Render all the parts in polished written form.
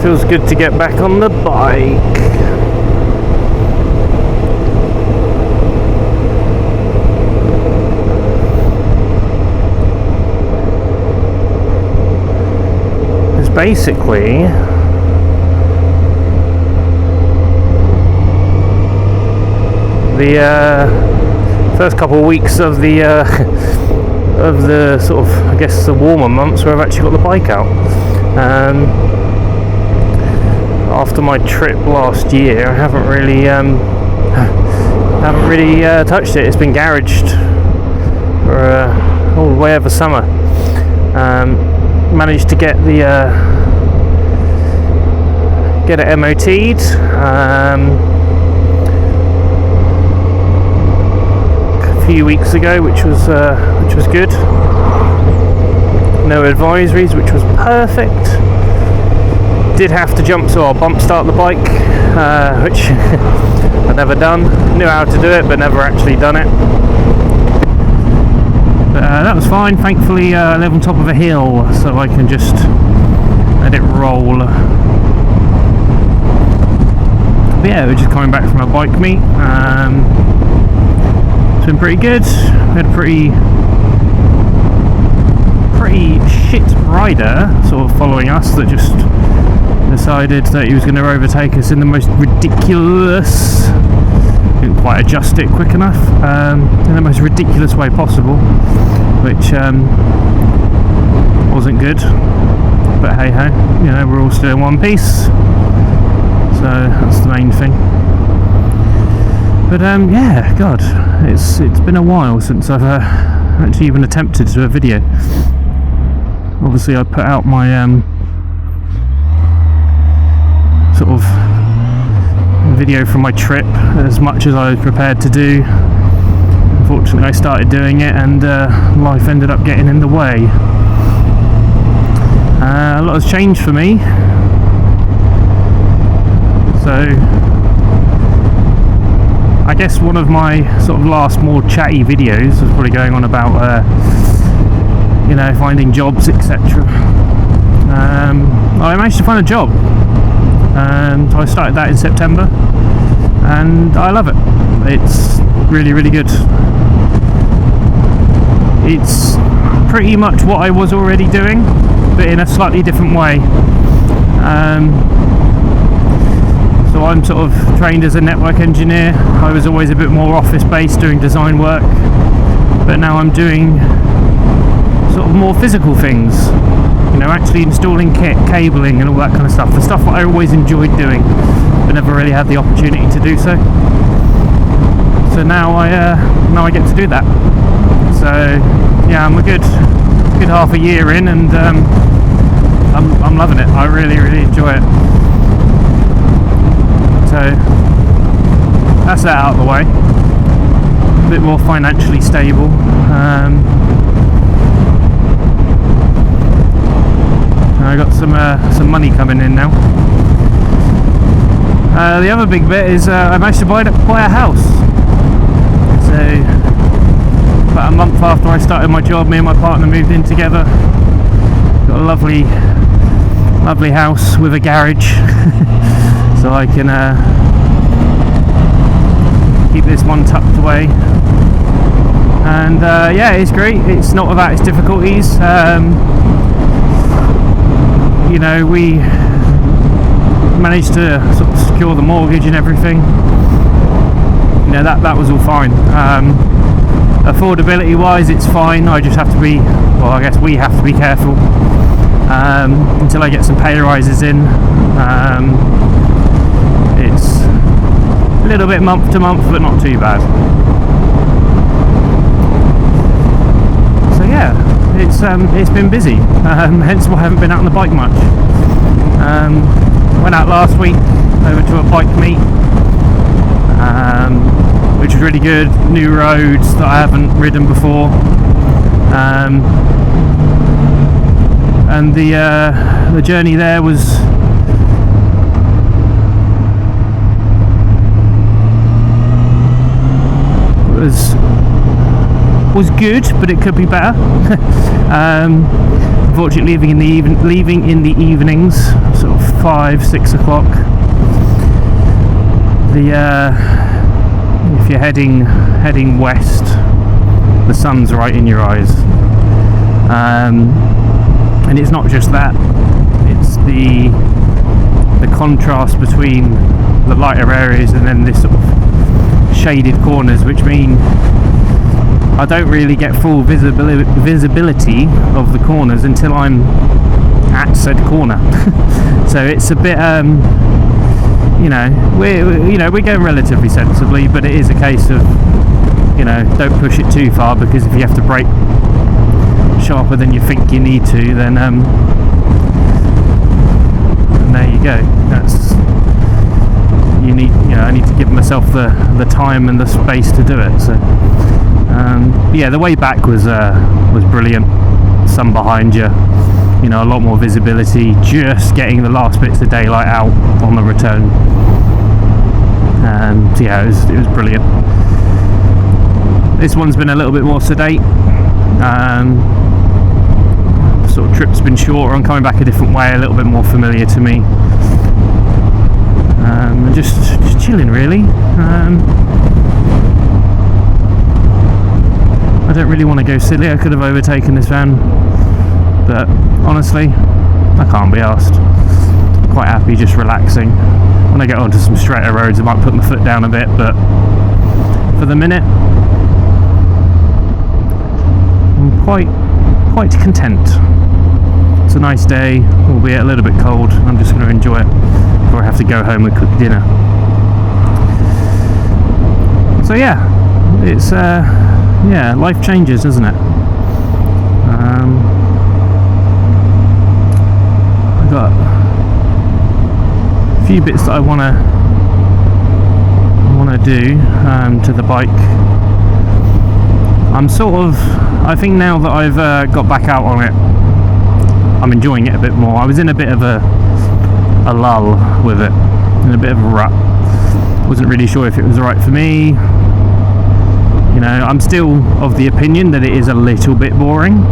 Feels good to get back on the bike. It's basically the first couple of weeks of the sort of, I guess, the warmer months where I've actually got the bike out. After my trip last year, I haven't really touched it. It's been garaged for all the way over summer. Managed to get the get it MOT'd. A few weeks ago, which was good. No advisories, which was perfect. Did have to jump, so I'll bump start the bike, which I've never done. Knew how to do it, but never actually done it. But that was fine. Thankfully, I live on top of a hill, so I can just let it roll. But yeah, we're just coming back from a bike meet. It's been pretty good. We had a pretty shit rider sort of following us that just decided that he was going to overtake us in the most ridiculous, didn't quite adjust it quick enough, in the most ridiculous way possible, which wasn't good, but hey ho, you know, we're all still in one piece, so that's the main thing. But yeah, God, it's been a while since I've actually even attempted to do a video. Obviously I put out my sort of video from my trip as much as I was prepared to do. Unfortunately I started doing it and life ended up getting in the way. A lot has changed for me, so I guess one of my sort of last more chatty videos was probably going on about you know, finding jobs, etc. I managed to find a job. So I started that in September, and I love it. It's really, really good. It's pretty much what I was already doing, but in a slightly different way. So I'm sort of trained as a network engineer. I was always a bit more office based doing design work, but now I'm doing sort of more physical things, you know, actually installing kit, cabling and all that kind of stuff, the stuff that I always enjoyed doing but never really had the opportunity to do so. So now I get to do that. So yeah, I'm a good half a year in, and I'm loving it. I really, really enjoy it. So that's that out of the way. A bit more financially stable. I got some money coming in now. The other big bit is I managed to buy a house. So about a month after I started my job, me and my partner moved in together. Got a lovely house with a garage, so I can keep this one tucked away. And yeah, it's great. It's not without its difficulties. You know, we managed to sort of secure the mortgage and everything. You know, that was all fine. Affordability wise, it's fine. I just have to be, well, I guess we have to be careful until I get some pay rises in. It's a little bit month to month, but not too bad. So yeah, it's been busy, hence why I haven't been out on the bike much. Went out last week over to a bike meet, which was really good. New roads that I haven't ridden before, and the journey there was good, but it could be better. Unfortunately, leaving in the evenings, sort of 5, 6 o'clock. If you're heading west, the sun's right in your eyes, and it's not just that, it's the contrast between the lighter areas and then this sort of shaded corners, which mean I don't really get full visibility of the corners until I'm at said corner. So it's a bit we're going relatively sensibly, but it is a case of, don't push it too far, because if you have to brake sharper than you think you need to, then there you go. I need to give myself the time and the space to do it. So the way back was brilliant. Sun behind you, a lot more visibility, just getting the last bits of daylight out on the return. It was brilliant. This one's been a little bit more sedate. Sort of trip's been shorter. I'm coming back a different way, a little bit more familiar to me. And just chilling, really. I don't really want to go silly. I could have overtaken this van, but honestly, I can't be arsed. Quite happy just relaxing. When I get onto some straighter roads, I might put my foot down a bit, but for the minute, I'm quite content. It's a nice day, albeit a little bit cold. I'm just going to enjoy it before I have to go home and cook dinner. So it's life changes, doesn't it? I've got a few bits that I want to do to the bike. I think now that I've got back out on it, I'm enjoying it a bit more. I was in a bit of a lull with it, in a bit of a rut. Wasn't really sure if it was right for me. I'm still of the opinion that it is a little bit boring.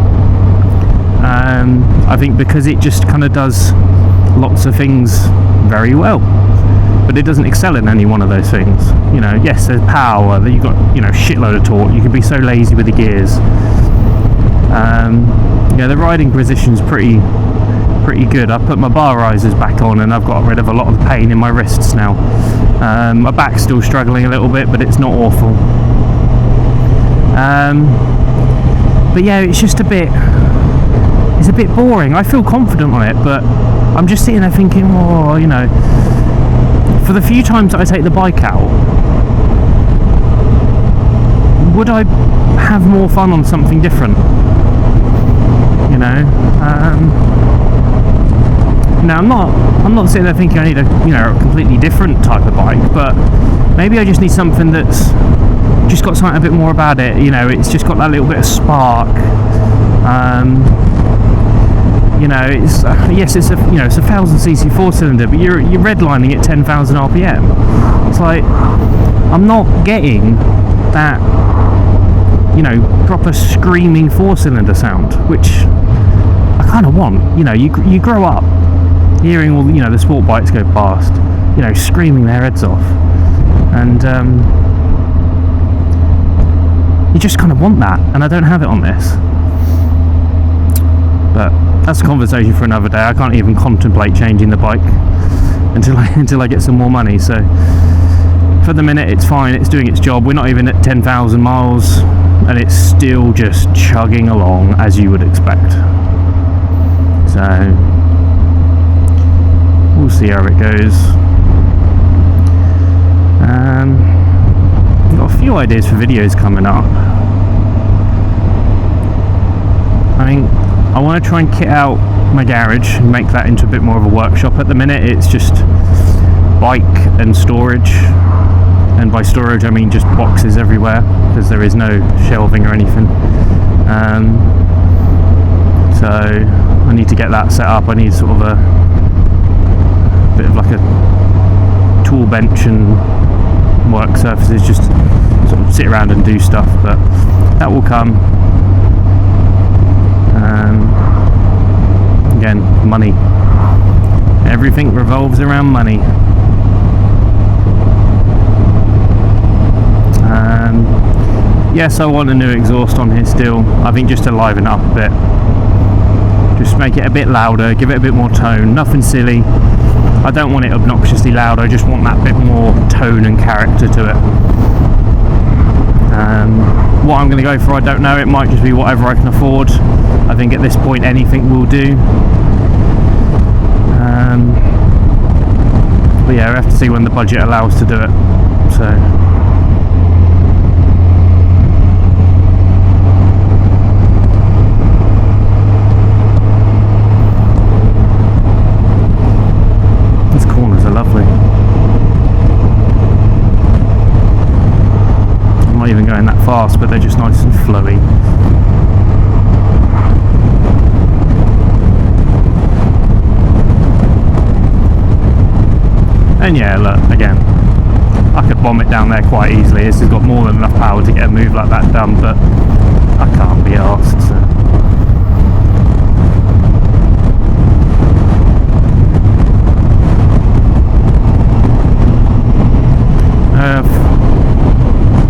I think because it just kind of does lots of things very well, but it doesn't excel in any one of those things. Yes, there's power, that you've got, shitload of torque. You can be so lazy with the gears. The riding position's pretty good. I put my bar risers back on and I've got rid of a lot of the pain in my wrists now. My back's still struggling a little bit, but it's not awful. But it's just a bit boring. I feel confident on it, but I'm just sitting there thinking, for the few times that I take the bike out, would I have more fun on something different? I'm not sitting there thinking I need a completely different type of bike, but maybe I just need something that's just got something a bit more about it. It's just got that little bit of spark. It's it's a 1000cc 4-cylinder, but you're redlining at 10,000 RPM. It's like, I'm not getting that proper screaming 4-cylinder sound, which I kind of want. You grow up hearing all the sport bikes go past, screaming their heads off, and you just kind of want that, and I don't have it on this. But that's a conversation for another day. I can't even contemplate changing the bike until I get some more money. So for the minute, it's fine. It's doing its job. We're not even at 10,000 miles, and it's still just chugging along as you would expect. So we'll see how it goes. I've got a few ideas for videos coming up. I want to try and kit out my garage and make that into a bit more of a workshop. At the minute, it's just bike and storage, and by storage I mean just boxes everywhere, because there is no shelving or anything. So I need to get that set up. I need sort of a bit of like a tool bench and work surfaces, just sort of sit around and do stuff, but that will come. Again, money. Everything revolves around money. Yes, I want a new exhaust on here still. I think just to liven it up a bit. Just make it a bit louder, give it a bit more tone. Nothing silly. I don't want it obnoxiously loud, I just want that bit more tone and character to it. What I'm going to go for, I don't know. It might just be whatever I can afford. I think at this point anything will do. But yeah, we have to see when the budget allows to do it. So. These corners are lovely. I'm not even going that fast, but they're just nice and flowy. And yeah, look, again, I could bomb it down there quite easily. This has got more than enough power to get a move like that done, but I can't be arsed, so.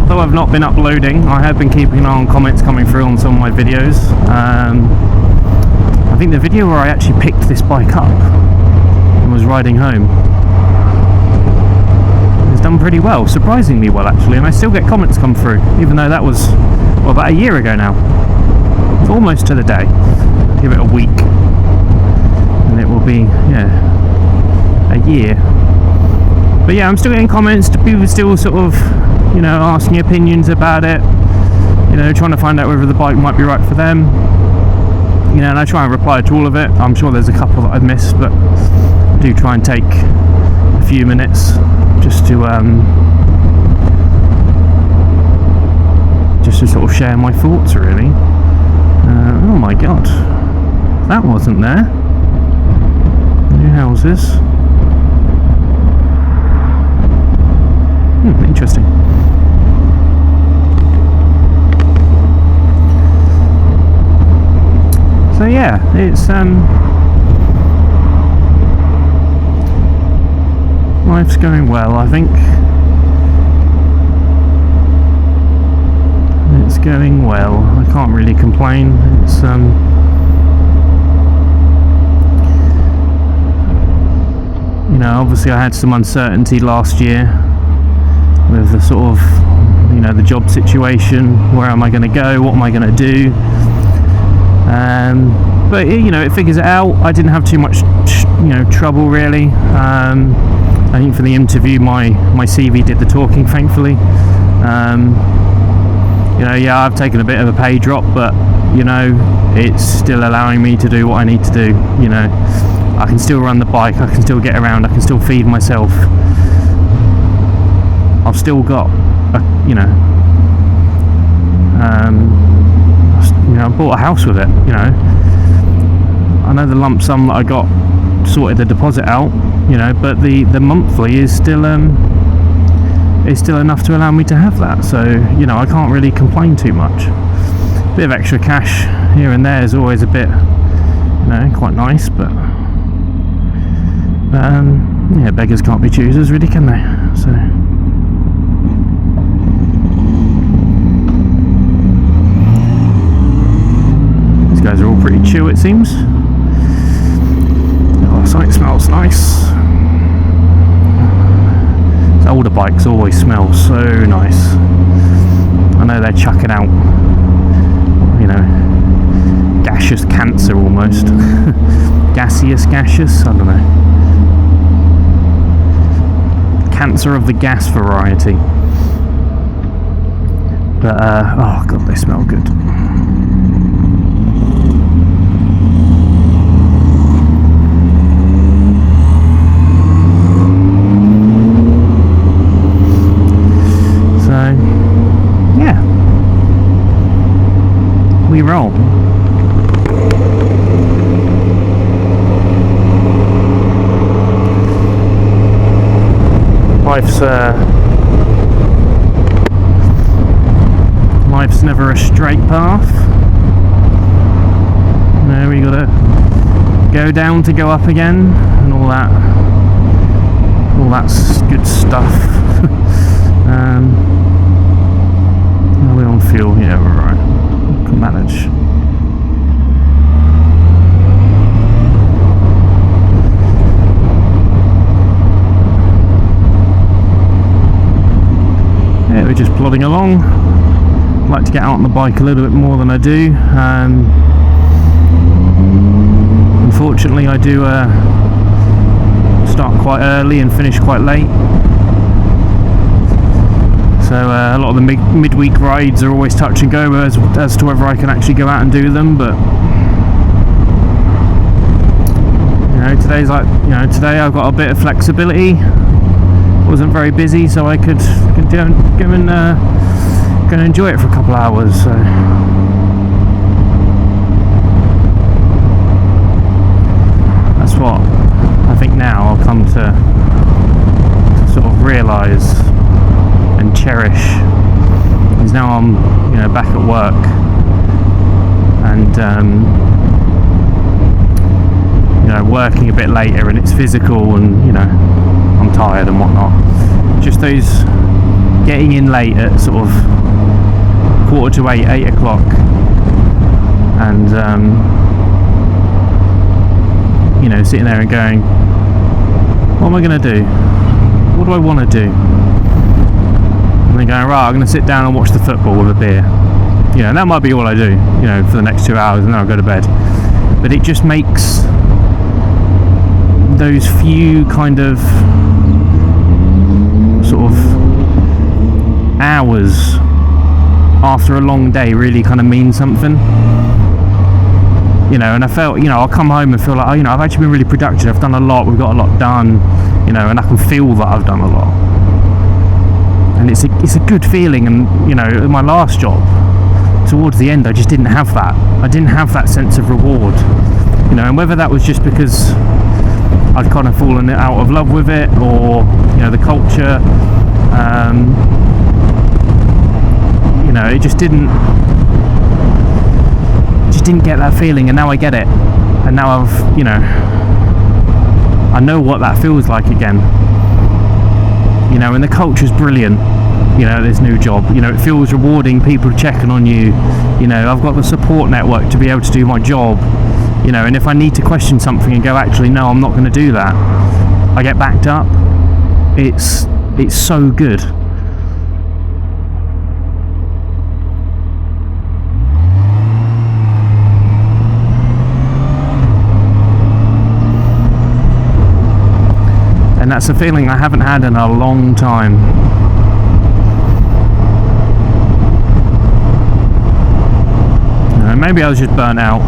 Though I've not been uploading, I have been keeping an eye on comments coming through on some of my videos. I think the video where I actually picked this bike up and was riding home has done pretty well, surprisingly well actually, and I still get comments come through, even though that was, well, about a year ago now. It's almost to the day. Give it a week and it will be, yeah, a year. But yeah, I'm still getting comments, people still sort of, you know, asking opinions about it, you know, trying to find out whether the bike might be right for them, you know, and I try and reply to all of it. I'm sure there's a couple that I've missed, but I do try and take a few minutes just to sort of share my thoughts, really. Oh my god, that wasn't there. New houses. Interesting. So yeah, it's life's going well, I think. It's going well. I can't really complain. It's you know, obviously I had some uncertainty last year with the sort of, you know, the job situation. Where am I going to go? What am I going to do? But you know, it figures it out. I didn't have too much, you know, trouble really. I think for the interview, my CV did the talking, thankfully. You know, yeah, I've taken a bit of a pay drop, but you know, it's still allowing me to do what I need to do. You know, I can still run the bike, I can still get around, I can still feed myself. I've still got, you know, I bought a house with it. You know, I know the lump sum that I got sorted the deposit out. You know, but the monthly is still enough to allow me to have that. So you know, I can't really complain too much. A bit of extra cash here and there is always a bit, you know, quite nice. But yeah, beggars can't be choosers, really, can they? So. These guys are all pretty chill, it seems. Oh, something smells nice. These older bikes always smell so nice. I know they're chucking out, you know, gaseous cancer almost. Gaseous, I don't know. Cancer of the gas variety. But oh god, they smell good. So yeah, we roll. Life's never a straight path. No, we gotta go down to go up again, and all that good stuff. Are we on fuel? Yeah, we're right. Can manage. Yeah, we're just plodding along. I'd like to get out on the bike a little bit more than I do. Unfortunately, I do start quite early and finish quite late. So a lot of the midweek rides are always touch and go as to whether I can actually go out and do them. But today's like, today I've got a bit of flexibility. Wasn't very busy, so I could go and enjoy it for a couple of hours. So that's what I think now I'll come to sort of realise and cherish, is now I'm back at work and working a bit later, and it's physical, and I'm tired and whatnot. Just those getting in late at sort of 7:45, 8 o'clock, and sitting there and going, what am I going to do? What do I want to do? And then going, right, I'm going to sit down and watch the football with a beer. And that might be all I do, for the next 2 hours, and then I'll go to bed. But it just makes those few kind of sort of hours after a long day really kind of mean something. And I felt, I'll come home and feel like, I've actually been really productive. I've done a lot. We've got a lot done, and I can feel that I've done a lot. And it's a good feeling. And in my last job, towards the end, I just didn't have that. I didn't have that sense of reward. And whether that was just because I'd kind of fallen out of love with it, or the culture, it just didn't get that feeling, and now I get it, and now I know what that feels like again. And the culture's brilliant. This new job, it feels rewarding. People checking on you. I've got the support network to be able to do my job. And if I need to question something and go, actually, no, I'm not going to do that, I get backed up. It's so good. And that's a feeling I haven't had in a long time. Maybe I was just burnt out,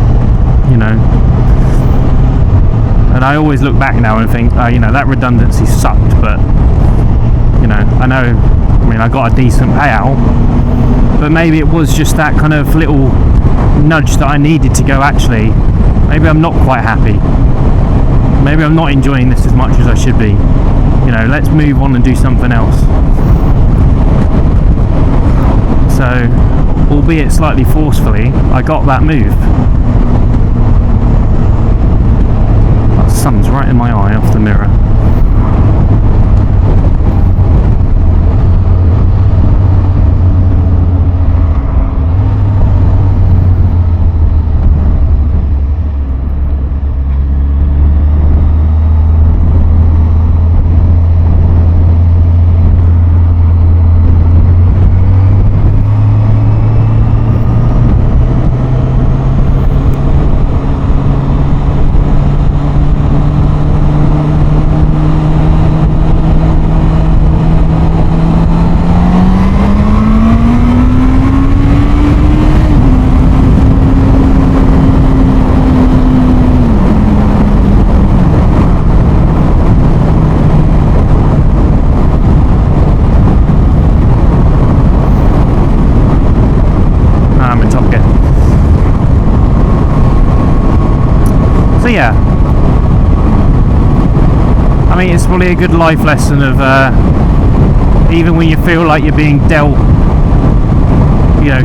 and I always look back now and think, that redundancy sucked, but I know, I got a decent payout, but maybe it was just that kind of little nudge that I needed to go, actually, maybe I'm not quite happy, maybe I'm not enjoying this as much as I should be, let's move on and do something else. So, albeit slightly forcefully, I got that move. That sun's right in my eye off the mirror. Yeah, it's probably a good life lesson of even when you feel like you're being dealt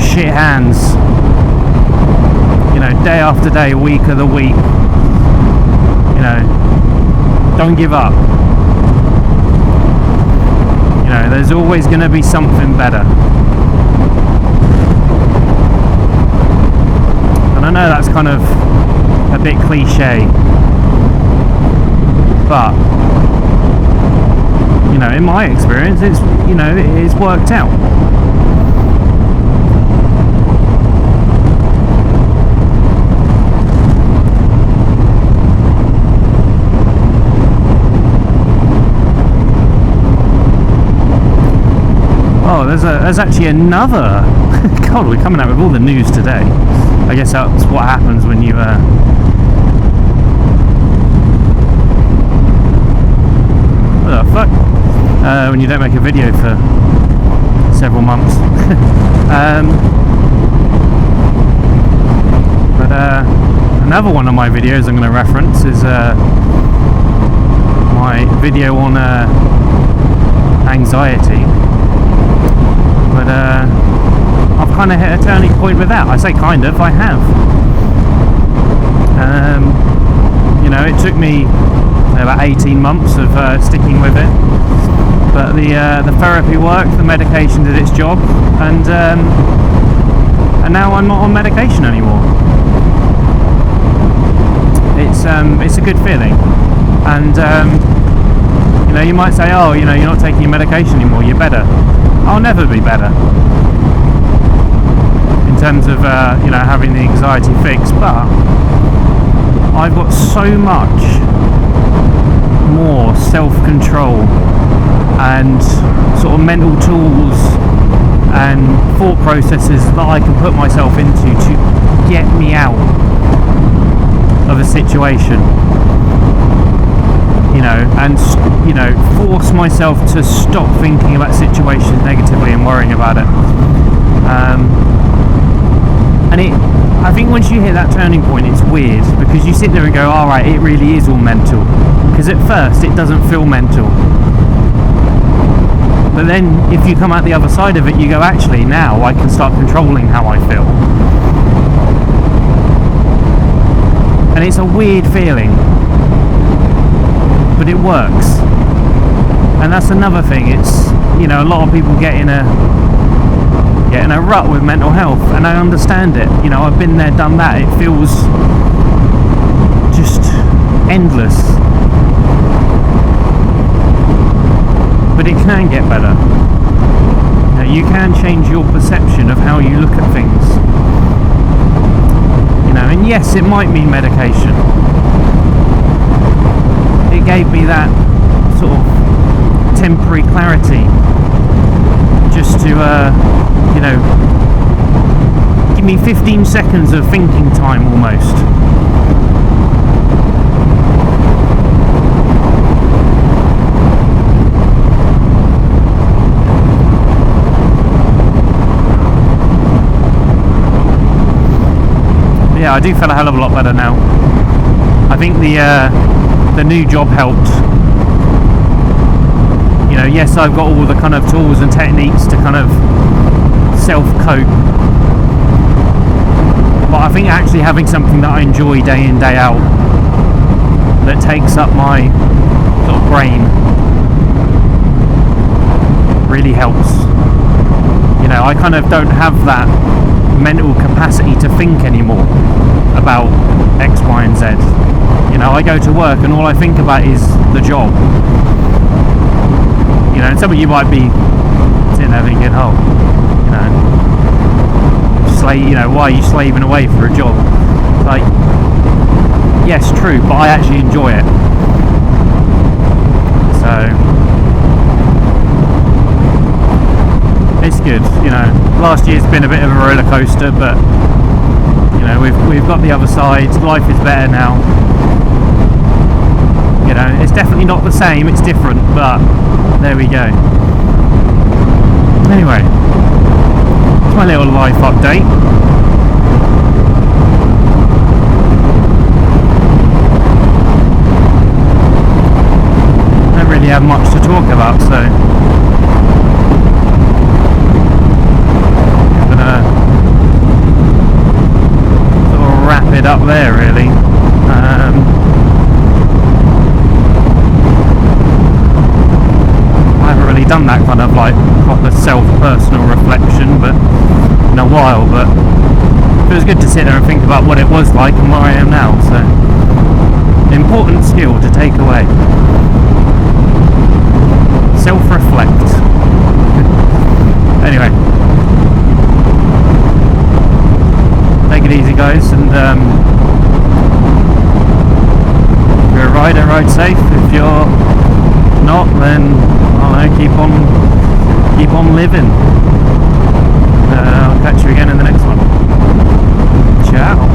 shit hands, day after day, week of the week, don't give up. You know, there's always going to be something better. And I know that's kind of a bit cliche, but you know, in my experience, it's, you know, it's worked out. Oh, there's actually another. God, we're coming out with all the news today. I guess that's what happens when you what the fuck? When you don't make a video for several months. But another one of my videos I'm going to reference is my video on anxiety. But I've kind of hit a turning point with that. I say kind of, I have. You know, it took me about 18 months of sticking with it, but the therapy worked, the medication did its job, and now I'm not on medication anymore. It's a good feeling, and you know, you might say, oh, you know, you're not taking your medication anymore, you're better. I'll never be better in terms of you know, having the anxiety fixed, but I've got so much more self-control and sort of mental tools and thought processes that I can put myself into to get me out of a situation, you know, and, you know, force myself to stop thinking about situations negatively and worrying about it. And I think once you hit that turning point, it's weird, because you sit there and go, all right, it really is all mental. Because at first it doesn't feel mental, but then if you come out the other side of it, you go, actually, now I can start controlling how I feel. And it's a weird feeling, but it works. And that's another thing. It's, you know, a lot of people get in a rut with mental health, and I understand it. You know, I've been there, done that. It feels just endless. But it can get better. You know, you can change your perception of how you look at things. You know, and yes, it might mean medication. It gave me that sort of temporary clarity, just to, you know, give me 15 seconds of thinking time almost. Yeah, I do feel a hell of a lot better now. I think the new job helped. You know, yes, I've got all the kind of tools and techniques to kind of self-cope, but I think actually having something that I enjoy day in, day out, that takes up my sort of brain, really helps. You know, I kind of don't have that mental capacity to think anymore about X, Y, and Z. You know, I go to work and all I think about is the job. You know, and some of you might be sitting there thinking, oh, you know, why are you slaving away for a job? Like, yes, true, but I actually enjoy it. So it's good. You know, last year's been a bit of a roller coaster, but you know, we've got the other side. Life is better now. You know, it's definitely not the same, it's different, but there we go. Anyway, it's my little life update. I don't really have much to talk about, so I'm gonna sort of wrap it up there, really. done that kind of like proper self-personal reflection, but in a while. But it was good to sit there and think about what it was like and where I am now. So, important skill to take away. Self-reflect. Anyway, take it easy, guys, and if you're a rider, ride safe. If you're not, then keep on living. I'll catch you again in the next one. Ciao.